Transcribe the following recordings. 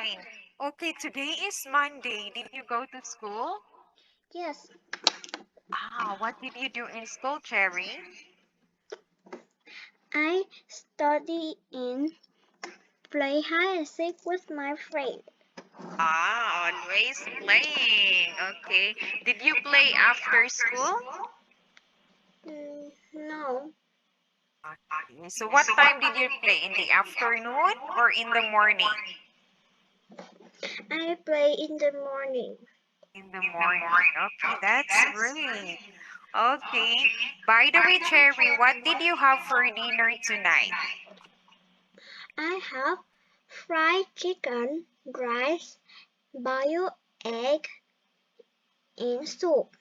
fine. Okay, today is Monday. Did you go to school? Yes, What did you do in school, Cherry? I study in play hide and seek with my friend. Always playing. Okay. Did you play after school? No, Okay. So what time did you play? In the afternoon or in the morning? I play in the morning. In the morning. Okay, that's great. Okay. By the way, Cherry, what did you have for dinner tonight? I have fried chicken, rice, boiled egg, and soup.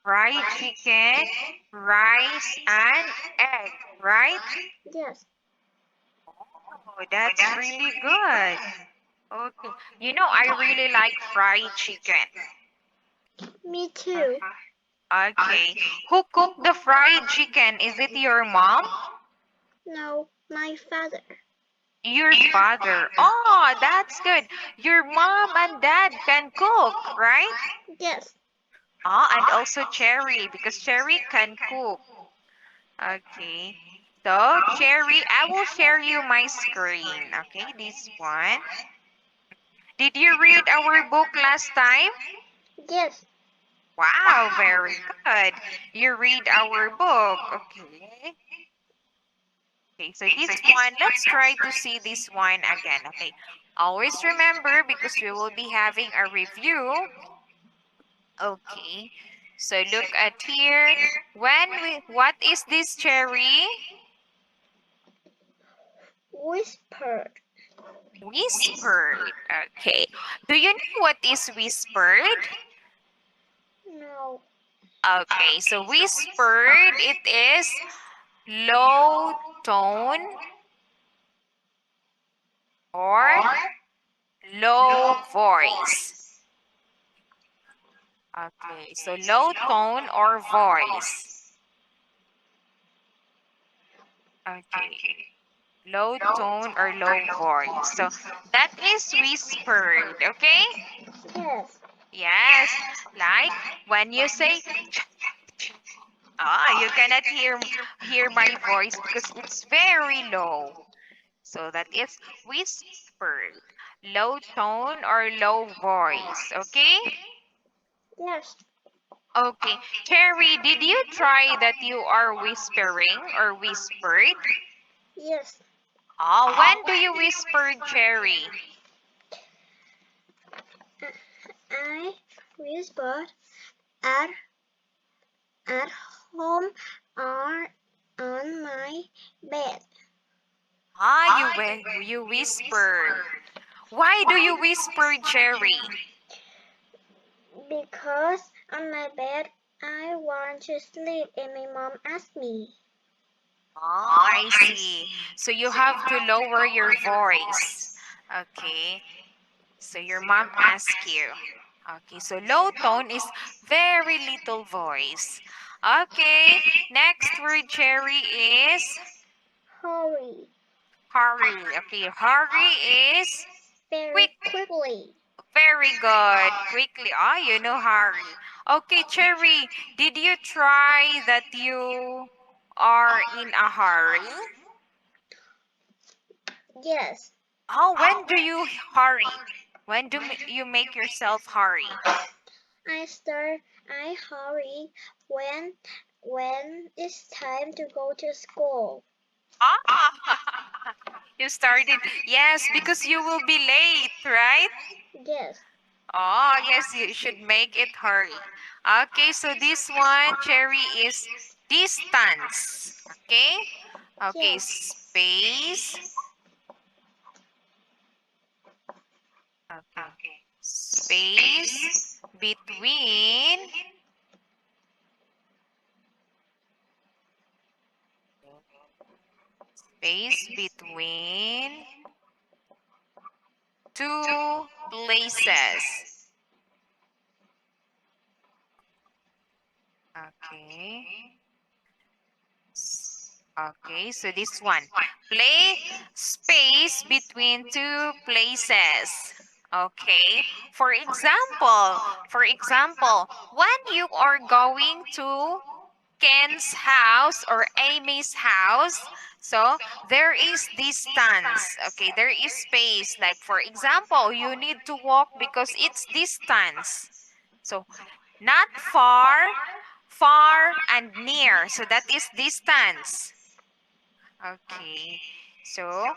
Fried chicken, rice, and egg, right? Yes, Oh, that's really good. Okay. You know, I really like fried chicken. me too. Okay. Who cooked the fried chicken? Is it your mom? No, my father. Your father? Oh, that's good. Your mom and dad can cook, right? Yes, And also Cherry, because Cherry can cook. Okay. So, Cherry, I will share you my screen. Okay, this one. Did you read our book last time? yes, Wow, very good. You read our book. Okay. Okay, so this one, let's try to see this one again. Okay. Always remember because we will be having a review. Okay. So look at here. What is this, Cherry? whispered. Whispered. Okay. Do you know what is whispered? No, Okay, so whispered, it is low tone or low voice. Okay, so low tone or voice. Okay, low tone or low voice. So that is whispered, okay? yes, Yes, like when you say you cannot hear my voice because it's very low. So that is whispered, low tone or low voice, okay? yes, Okay, Cherry, did you try that you are whispering or whispered? yes. When do you whisper, Cherry? I whispered at at home or on my bed You whispered. Why do you whisper, Cherry? because on my bed I want to sleep and my mom asked me. I see. So you have to lower your voice. Okay. So your mom asked you. Okay, so low tone is very little voice. Okay, next word, Cherry, is Hurry, hurry. Okay, hurry is very quick. quickly. Very good. Quickly. You know hurry. Okay, Cherry, did you try that you are in a hurry? Yes, When do you hurry? When do you make yourself hurry? I hurry when it's time to go to school. Ah, you started. Yes, because you will be late, right? Yes, Yes, you should make it hurry. Okay, so this one, Cherry, is distance. Okay? Okay, yes, space. Okay. Space between space between two places. Okay. Okay, so this one. Play space between two places. Okay. For example, when you are going to Ken's house or Amy's house, so there is distance. Okay, there is space. Like for example, you need to walk because it's distance. So not far, far and near. So that is distance. Okay. So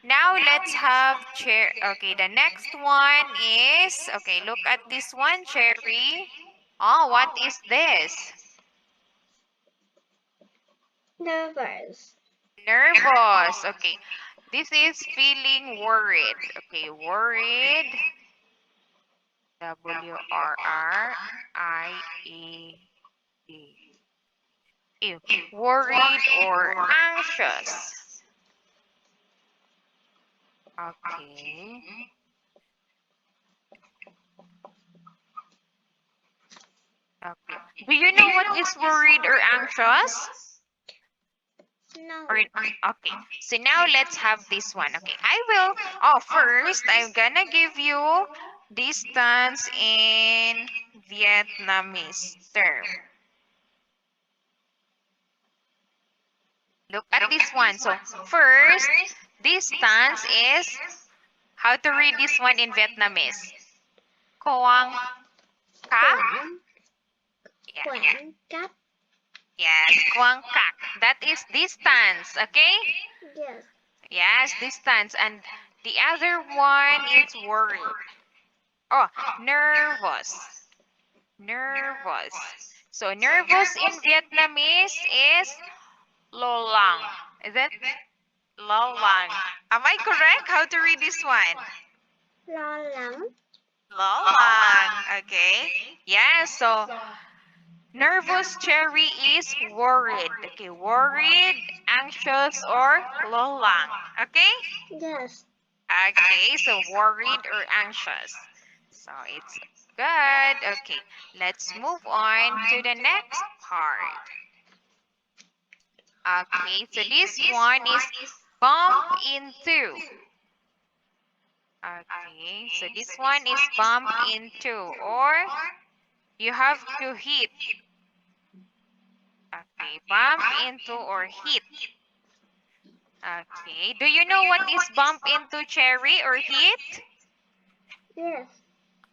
now let's have chair. Okay, the next one is okay, look at this one, Cherry. Oh, what is this? Nervous. Nervous. Okay. This is feeling worried. Okay, worried. WRRIED. Ew. Worried or anxious. Okay. Okay. Do you know what is worried or anxious? No. Or okay. So now let's have this one. Okay. I will. Oh, first I'm gonna give you distance in Vietnamese term. Look at this one. So first, distance is how to read this one in Vietnamese. Quang ka? Yeah. Quảng cách. Yes, quang kak. That is distance. Okay. Yes. Yes, distance. And the other one is worried. Oh, nervous. Nervous. So nervous in Vietnamese is lo lang. Is it lo lang? Am I correct? How to read this one? Lo lắng. Lo lang. Okay. Yeah, so nervous Cherry is worried. Okay, worried, anxious, or lo lang. Okay? Yes. Okay, so worried or anxious. So it's good. Okay, let's move on to the next part. Okay, so this one is bump into. Okay, so this one is bump into or you have to hit. Okay, bump into or hit. Okay, do you know what is bump into, Cherry, or hit? Yes.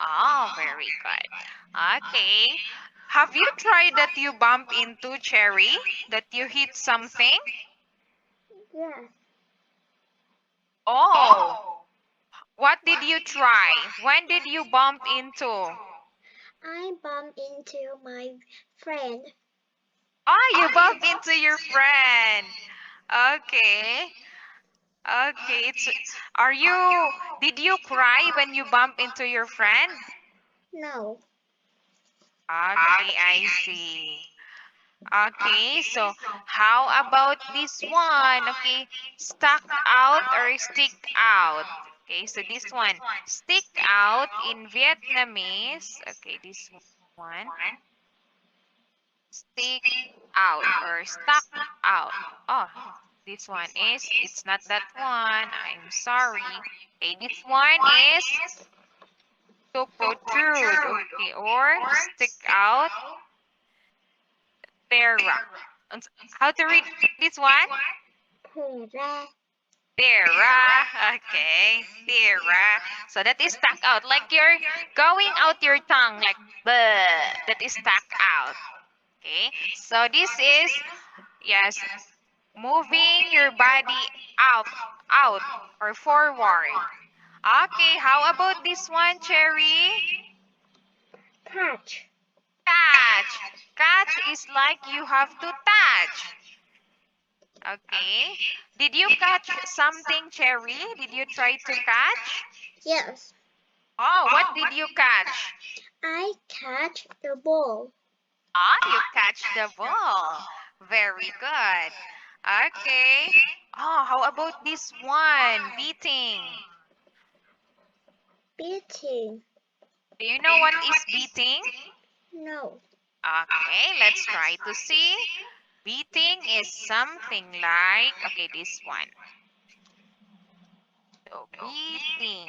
Oh, very good. Okay. Have you tried that you bump into, Cherry? That you hit something? Yes. Oh, what did you try? When did you bump into? I bumped into my friend. Oh, you bump into your friend. Okay. Okay. Did you cry when you bump into your friend? No. Okay, I see. Okay, so how about this one? Okay, stuck out or stick out. Okay, so this one, stick out in Vietnamese. Okay, this one, stick out or stuck out. Oh, this one is, it's not that one. I'm sorry. Okay, this one is to protrude. Okay, or stick out. Terra. How to read this one? Thì ra. Terra. Okay. Terra. So that is stuck out. Like you're going out your tongue. Like, bleh. That is stuck out. Okay. So this is, yes, moving your body out or forward. Okay. How about this one, Cherry? Touch. Catch. Catch is like you have to touch. Okay. Did you catch something, Cherry? Did you try to catch? Yes. Oh, what did you catch? I catch the ball. Ah, you catch the ball. Very good. Okay. Oh, how about this one? Beating. Beating. Do you know what is beating? No. Okay, let's try to see. Beating is something like, okay, this one. So beating.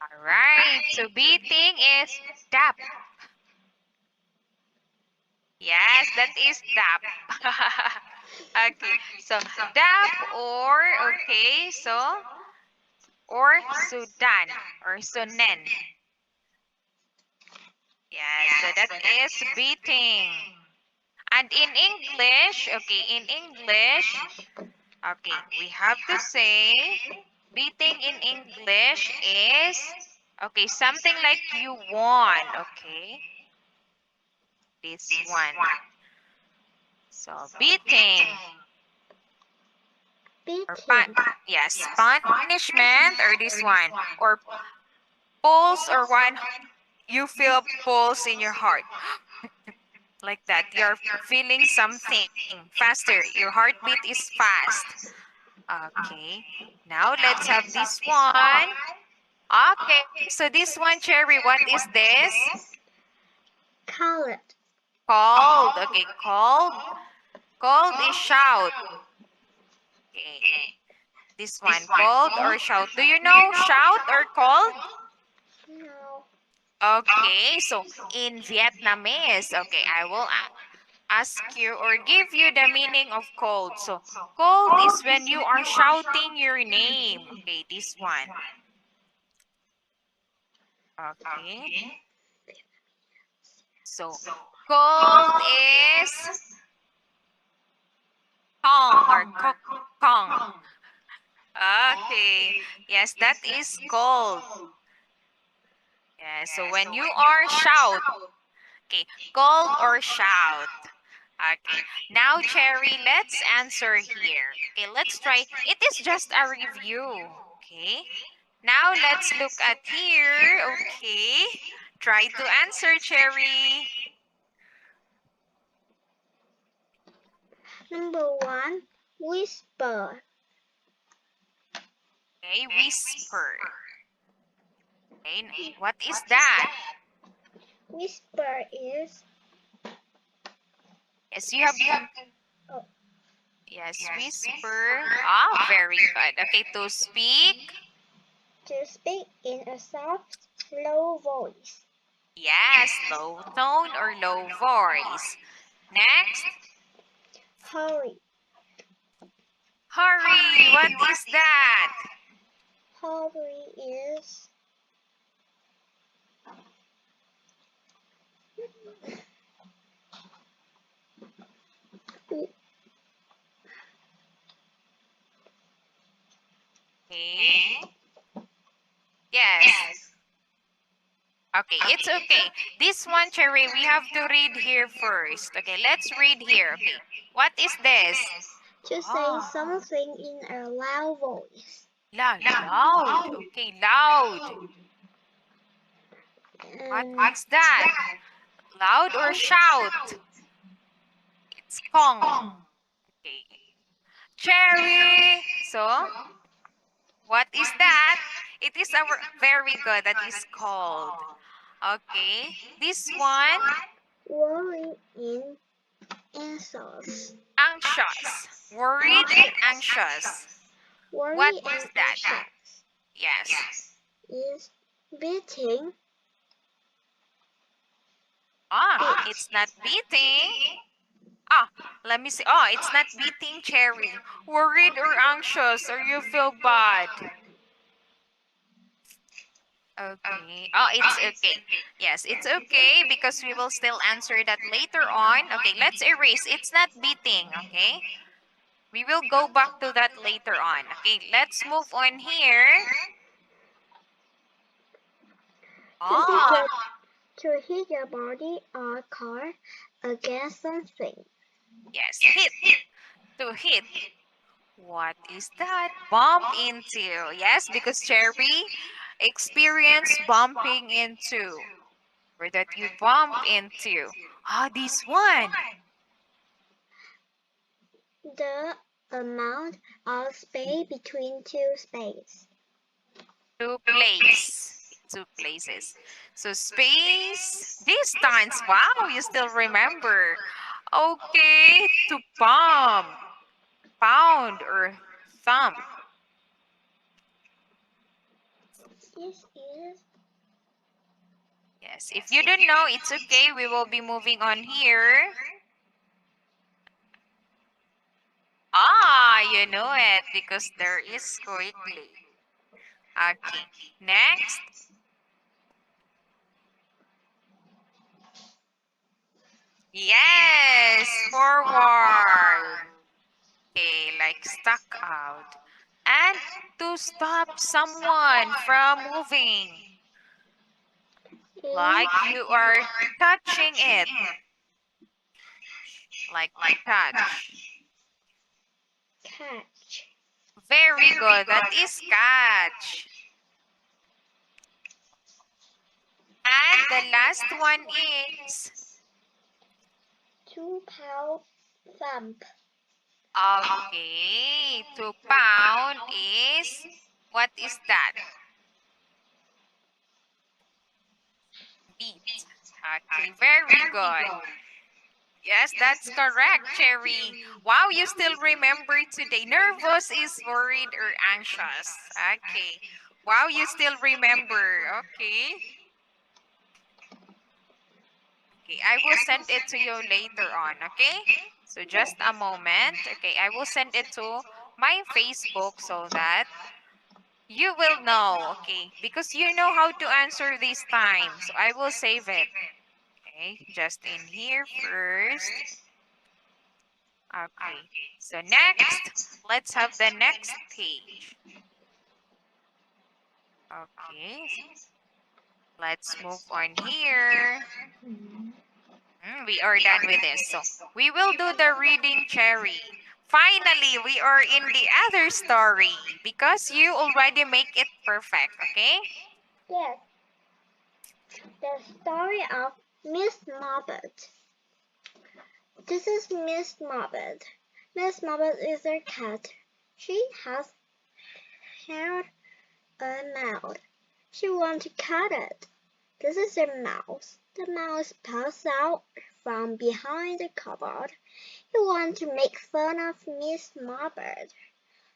All right. So beating is tap. Yes, that is dap. Okay. So dap or Sudan or Sunen. Yes, so that is beating. And in English, okay, okay, we have to say beating in English is, okay, something like you won, okay? This one. So beating or Beating. yes, punishment or this one or pulse or one you feel pulse in your heart like that. You're feeling something faster. Your heartbeat is fast. Okay. Now let's have this one. Okay. So this one, Cherry, what is this? Colored. Called. Okay, called. Called is shout. Okay. This one, called or shout. Do you know shout or called? No. Okay, so in Vietnamese, okay, I will ask you or give you the meaning of cold. So cold is when you are shouting your name. Okay, this one. Okay. So cold is kong or kong. Okay. Yes, that is cold. Yes, so when you are shout. Okay, cold or shout. Okay. Now, Cherry, let's answer here. Okay, let's try. It is just a review. Okay. Now, let's look at here. Okay. Try to answer, Cherry. Number 1. Whisper. Okay, whisper. Okay, what is that? Whisper is Yes, you have to. oh, Yes, whisper. Ah, very good. Okay, to speak. to speak in a soft, low voice. Yes, low tone or low voice. Next, Hurry. hurry. What is that? Hurry is Okay. Yes. Okay, it's okay. This one, Cherry, we have to read here first. Okay, let's read here. Okay. What is this? to say Ah, something in a loud voice. loud. Loud. Okay, loud. What And is that? Loud or shout? It's kong. Okay. Cherry. So, what is that? It is our very good. That is called. Okay. This one, worry in answers. anxious. Worried and anxious. What Worry is and that? anxious Yes. is beating Ah, it. it's not beating. Ah, let me see. Oh, it's not beating, Cherry. Worried or anxious or you feel bad. Okay. Oh, it's okay. Yes, it's okay because we will still answer that later on. Okay, let's erase. It's not beating, okay? We will go back to that later on. Okay, let's move on here. To hit Oh, your to hit your body or car against something. yes, hit. To hit. What is that? Bump into. Yes, because Cherry experienced bumping into. Or that you bump into. Ah, this one. The amount of space between two spaces. Two place. Two places. So space, distance. Wow, you still remember. Okay, to pound or thump. This is Yes, if you don't know, it's okay. We will be moving on here. Ah, you know it because there is squiggly. Okay, next. Yes, forward. Okay, like stuck out. And to stop someone from moving. Like you are touching it. Like touch. catch. Very good. That is catch. And the last one is To pound thump. okay. To pound is what is that? Beat. Okay, very good. Yes, that's correct, Cherry. Wow, you still remember today. Nervous is worried or anxious. Okay. Wow, you still remember. Okay. Okay, I will send it to you later on, okay? So just a moment. Okay, I will send it to my Facebook so that you will know, okay? Because you know how to answer this time. So I will save it. Okay, just in here first. Okay, so next, let's have the next page. Okay, let's move on here. We are done with this. So we will do the reading, Cherry. Finally, we are in the other story because you already make it perfect, okay? Yes, the story of Miss Moppet. This is Miss Moppet. Miss Moppet is a cat. She has had a mouth. She wants to cut it. This is a mouse. The mouse pops out from behind the cupboard. He wants to make fun of Miss Moppet.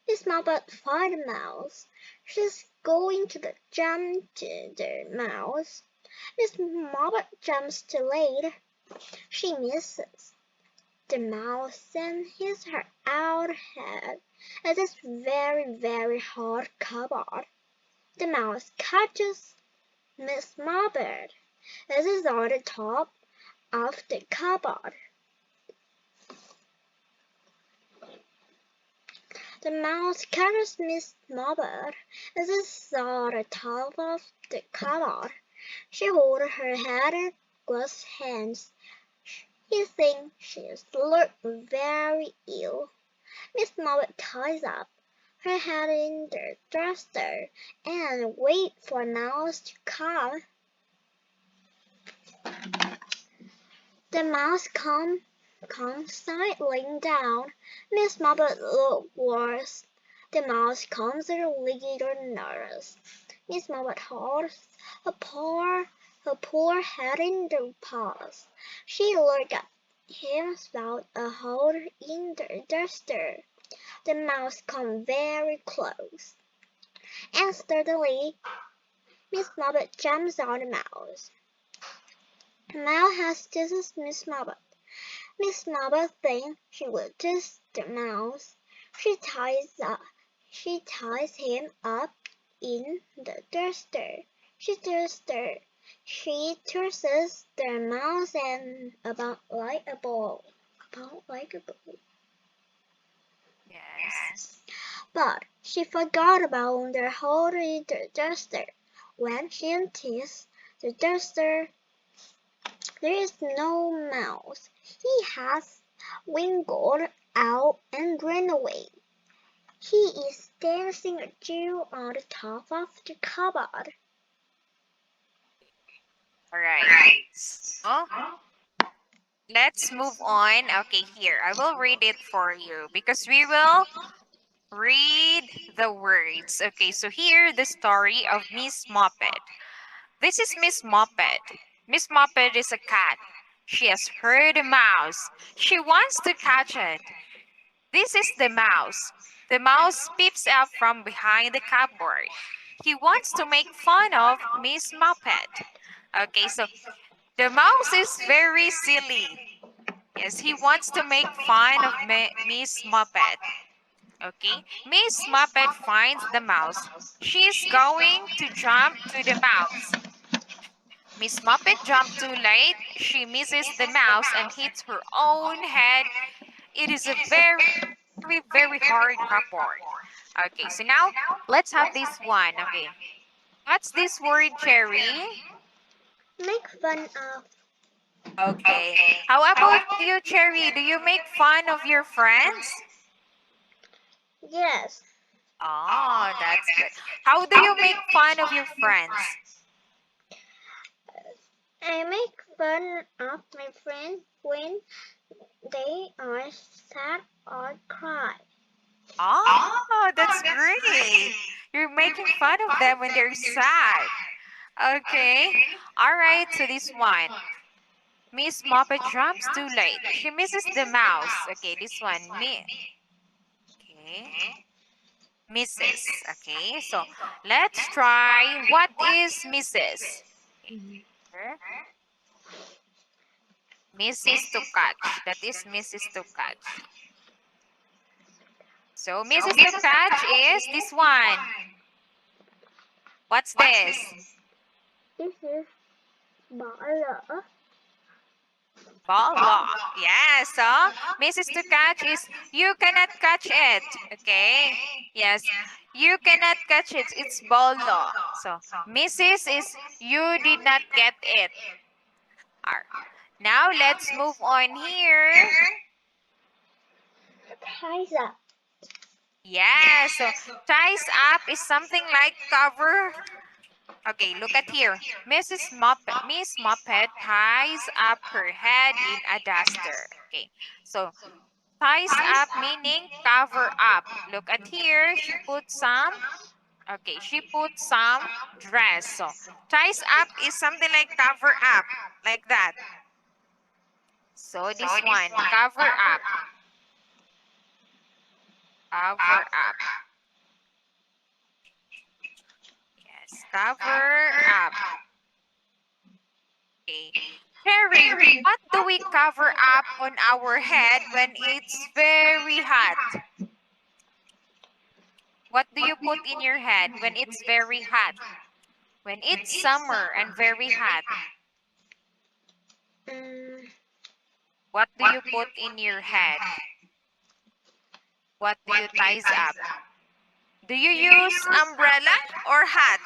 Miss Moppet finds the mouse. She's going to jump to the mouse. Miss Moppet jumps too late. She misses. The mouse then hits her out head. It is very, very hard cupboard. The mouse catches Miss Moppet. This is on the top of the cupboard. The mouse catches Miss Moppet. This is on the top of the cupboard. She holds her head in Gus's hands. He thinks she looks very ill. Miss Moppet ties up her head in the duster and waits for Mouse to come. The mouse comes sidling down. Miss Moppet looks worse. The mouse comes a little nervous. Miss Moppet holds her poor head in the paws. She looked at him without a hole in the duster. The mouse comes very close, and suddenly Miss Moppet jumps on the mouse. The mouse has just Miss Moppet. Miss Moppet thinks she will just the mouse. She ties him up in the duster. She tosses the mouse and about like a ball. About like a ball. Yes. But she forgot about the hole in the duster. When she unties the duster, there is no mouse. He has wiggled out and run away. He is dancing a jewel on the top of the cupboard. All right. So let's move on. Okay, here. I will read it for you because we will read the words. Okay, so here the story of Miss Moppet. This is Miss Moppet. Miss Moppet is a cat. She has heard a mouse. She wants to catch it. This is the mouse. The mouse peeps up from behind the cupboard. He wants to make fun of Miss Muppet. Okay, so the mouse is very silly. Yes, he wants to make fun of Miss Muppet. Okay, Miss Muppet finds the mouse. She's going to jump to the mouse. Miss Muppet jumped too late. She misses the mouse and hits her own head. It is a very hard cupboard. Okay, so now let's have this one. Okay, what's this word, Cherry? Make fun of. Okay, how about you, Cherry? Do you make fun of your friends? Yes. Oh, that's good. How do you make fun of your friends? I make fun of my friends when they are sad or cry. Oh, that's great. You're making fun of them when they're sad. Okay. All right, so this one. Miss Muppet jumps too late. She misses the mouse. Okay, this one. Okay. Misses. Okay, so let's try. What is misses? Here. Misses to catch. That is misses to catch. So misses to catch is this one. What's this? This is ball. Ball. Yes. So misses to catch is you cannot catch it. Okay. Yes. You cannot catch it. It's bolo. So misses is you did not get it. Alright. Now let's move on here. Ties up. Yeah. So ties up is something like cover. Okay, look at here. Miss Muppet ties up her head in a duster. Okay, so ties up meaning cover up. Look at here. She put some. Okay, she put some dress. So ties up is something like cover up, like that. So this one, cover up. Cover up. Yes, cover up. Okay. Terry, what do we cover up on our head when it's very hot? What do you put in your head when it's very hot? When it's summer and very hot, Mm, what do you put in your head? What do you ties up? Do you use umbrella or hat?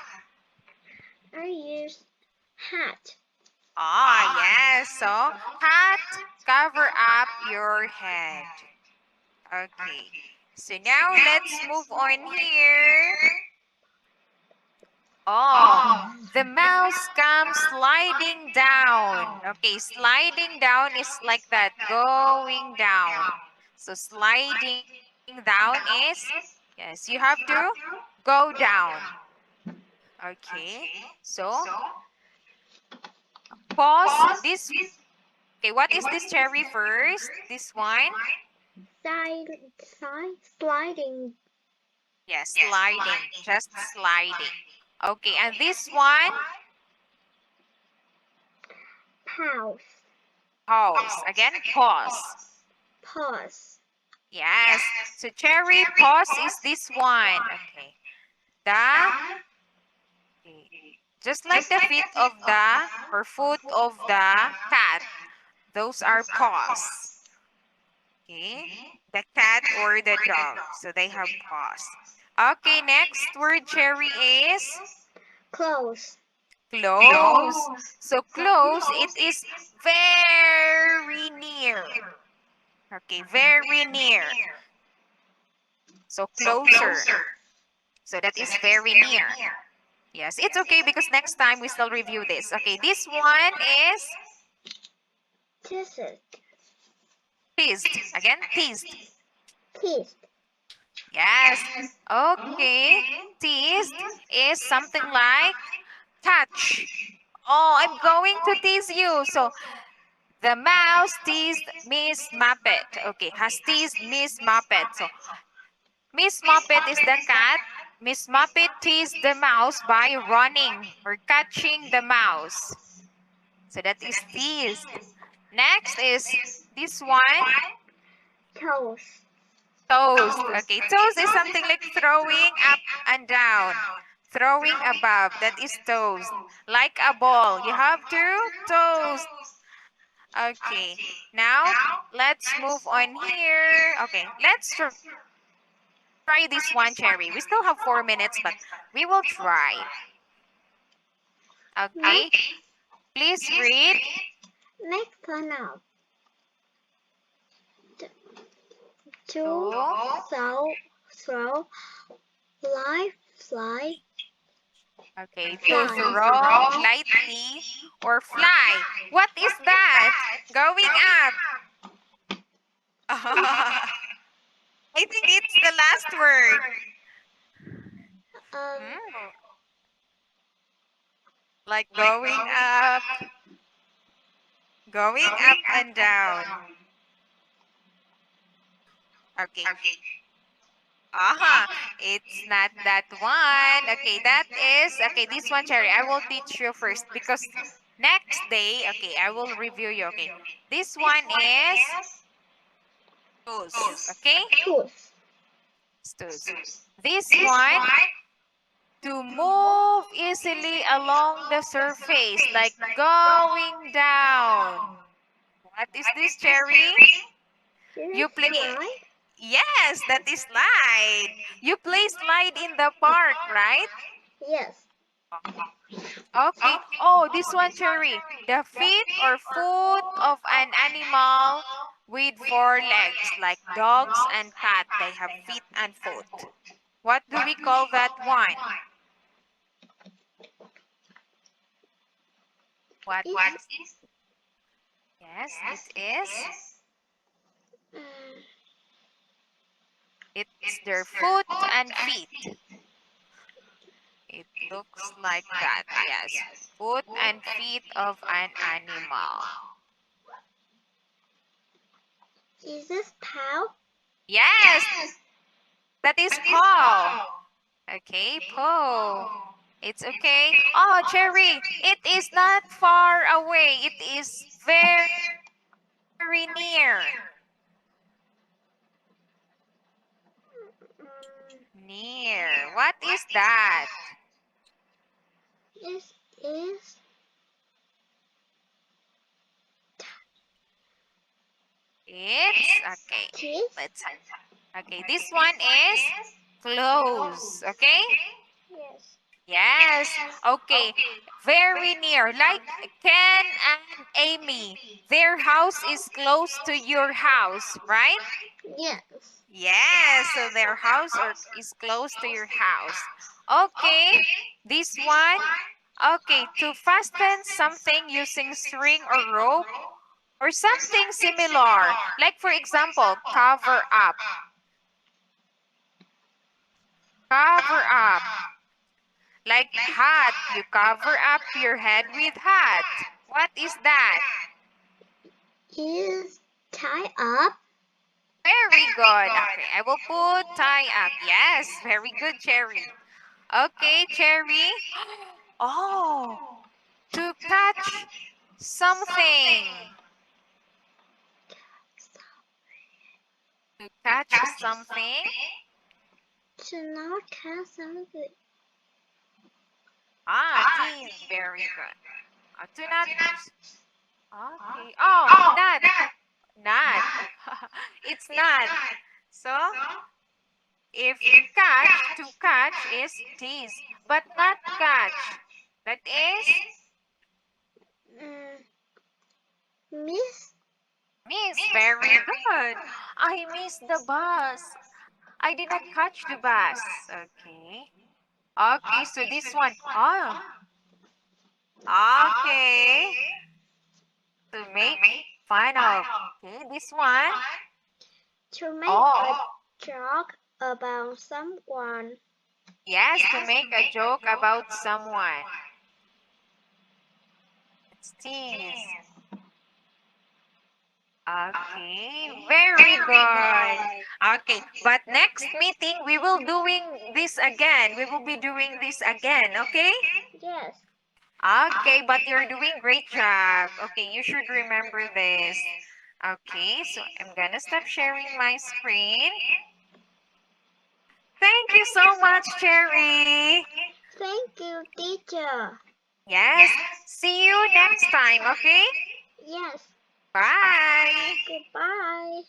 I use hat. Ah, yes. So, hat cover up your head. Okay. So now let's move on here. Oh, the mouse comes sliding down. Okay, sliding down is like that, going down. So sliding down is, yes, you have to go down. Okay, so pause this. Okay, what is this, Cherry, first? This one? Sliding. Yes, sliding, just sliding. Okay, and this one? Pause. Pause. Again, pause. Pause. Yes. So cherry pause is this one. Okay. The okay. Just like the feet of the or foot of the cat. Those are paws. Okay. The cat or the dog. So they have paws. Okay, next word, cherry, is Close. close. So close, it is very near. Okay, very near. So closer. So that is very near. Yes, it's okay because next time we still review this. Okay, this one is Teased. teased. Again, teased. Teased. Yes. Okay. Teased is something like touch. Oh, I'm going to tease you. So The mouse teased Miss Muppet. Okay, has teased Miss Muppet. So, Miss Muppet is the cat. Miss Muppet teased the mouse by running or catching the mouse. So that is teased. Next is this one. Toast. Toast. Okay, toast is something like throwing up and down. Throwing above. That is toast. Like a ball. You have to toast. Okay, now let's move on here. Okay, let's try this one, Cherry. We still have 4 minutes, but we will try. Okay, please read. Make fun of. To throw, fly. Okay, to throw lightly or fly. What is that? Going up. I think it's the last word. Mm, like going up and down. Okay. It's not that one. Okay, that is, okay, this one, Cherry, I will teach you first because next day, okay, I will review you, okay. This one is toes, okay? Toes. This one, to move easily along the surface, like going down. What is this, Cherry? You play. Yes, that is slide. You play slide in the park, right? Yes. Okay. Oh, this one, Cherry. The feet or foot of an animal with 4 legs, like dogs and cat. They have feet and foot. What do we call that one? What is? Yes, it is. It's their foot and feet. It looks like that, yes. Foot and feet of an animal. Is this paw? Yes, that is paw. Okay, paw. It's okay. Oh, Cherry, it is not far away. It is very near. Near. What is that? This is It's okay. teeth. Let's okay. This one is close. Okay. Yes. Yes. Okay. Very near. Like Ken and Amy. Their house is close to your house, right? Yes. Yes. So their house is close to your house. Okay. This one. Okay. To fasten something using string or rope or something similar. Like for example, cover up. Cover up. Like hat, you cover up your head with hat. What is that? Is tie up. Very good. Okay, I will put tie up. Yes, very good, Cherry. Okay, Cherry. Oh, to catch something. To catch something. To not catch something. Team, very good. To not. Okay. Oh, not. Not. It's not. So, if catch, to catch is tease, but not catch. That is Miss. miss. Very good. I missed the bus. I did not catch the bus. Okay. Okay, so this one. Oh, okay. To make fun of. Okay, this one. To make Oh, a joke about someone. yes, to make a joke about someone. It's tease. Okay, very good. Okay, but next meeting we will doing this again. We will be doing this again, okay? Yes. Okay, but you're doing great job. Okay, you should remember this. Okay, so I'm gonna stop sharing my screen. Thank you so much, Cherry. Thank you, teacher. Yes, see you next time, okay? Yes. Bye. Goodbye.